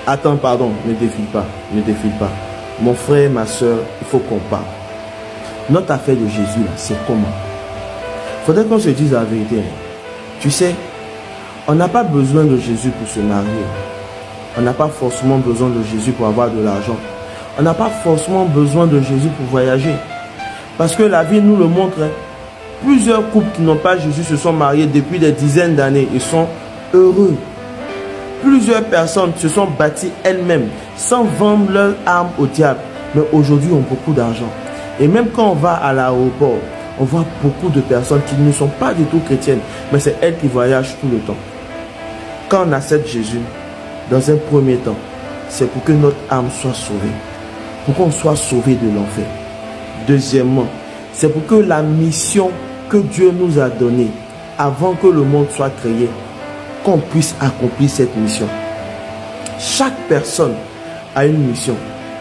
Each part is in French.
Attends, pardon, ne défile pas, ne défile pas. Mon frère, ma soeur, il faut qu'on parle. Notre affaire de Jésus, là, c'est comment? Il faudrait qu'on se dise la vérité. Tu sais, on n'a pas besoin de Jésus pour se marier. On n'a pas forcément besoin de Jésus pour avoir de l'argent. On n'a pas forcément besoin de Jésus pour voyager. Parce que la vie nous le montre. Plusieurs couples qui n'ont pas Jésus se sont mariés depuis des dizaines d'années et sont heureux. Plusieurs personnes se sont bâties elles-mêmes sans vendre leur âme au diable. Mais aujourd'hui ont beaucoup d'argent. Et même quand on va à l'aéroport, on voit beaucoup de personnes qui ne sont pas du tout chrétiennes. Mais c'est elles qui voyagent tout le temps. Quand on accepte Jésus, dans un premier temps, c'est pour que notre âme soit sauvée. Pour qu'on soit sauvé de l'enfer. Deuxièmement, c'est pour que la mission que Dieu nous a donnée avant que le monde soit créé, qu'on puisse accomplir cette mission. Chaque personne a une mission.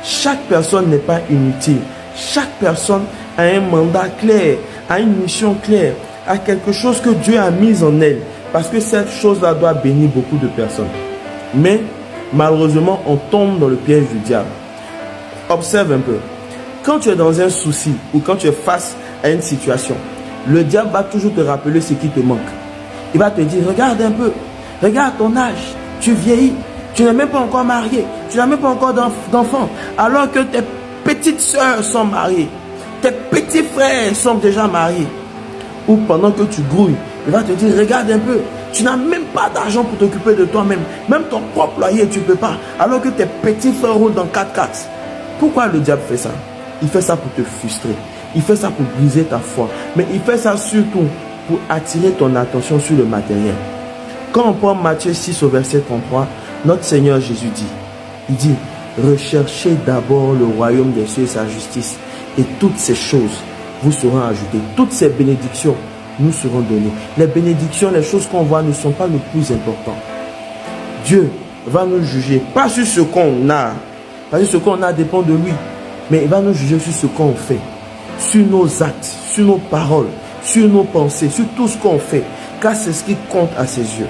Chaque personne n'est pas inutile. Chaque personne a un mandat clair, a une mission claire, a quelque chose que Dieu a mis en elle. Parce que cette chose-là doit bénir beaucoup de personnes. Mais malheureusement, on tombe dans le piège du diable. Observe un peu. Quand tu es dans un souci ou quand tu es face à une situation, le diable va toujours te rappeler ce qui te manque. Il va te dire, regarde un peu, regarde ton âge, tu vieillis, tu n'es même pas encore marié, tu n'as même pas encore d'enfants, alors que tes petites soeurs sont mariées, tes petits frères sont déjà mariés. Ou pendant que tu grouilles, il va te dire, regarde un peu, tu n'as même pas d'argent pour t'occuper de toi-même, même ton propre loyer, tu ne peux pas, alors que tes petits frères roulent dans 4x4. Pourquoi le diable fait ça? Il fait ça pour te frustrer. Il fait ça pour briser ta foi. Mais il fait ça surtout pour attirer ton attention sur le matériel. Quand on prend Matthieu 6 au verset 33, notre Seigneur Jésus dit, il dit, recherchez d'abord le royaume des cieux et sa justice, et toutes ces choses vous seront ajoutées. Toutes ces bénédictions nous seront données. Les bénédictions, les choses qu'on voit ne sont pas le plus important. Dieu va nous juger, pas sur ce qu'on a, parce que ce qu'on a dépend de lui, mais il va nous juger sur ce qu'on fait, sur nos actes, sur nos paroles, sur nos pensées, sur tout ce qu'on fait, car c'est ce qui compte à ses yeux.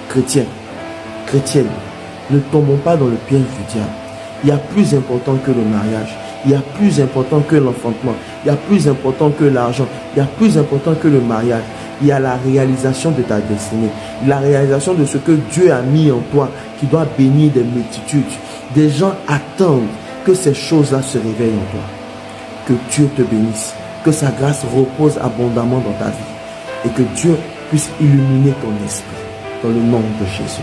Chrétiens, chrétiennes, ne tombons pas dans le piège du diable. Il y a plus important que le mariage, il y a plus important que l'enfantement, il y a plus important que l'argent, il y a plus important que le mariage. Il y a la réalisation de ta destinée, la réalisation de ce que Dieu a mis en toi, qui doit bénir des multitudes. Des gens attendent que ces choses-là se réveillent en toi. Que Dieu te bénisse, que sa grâce repose abondamment dans ta vie et que Dieu puisse illuminer ton esprit dans le nom de Jésus.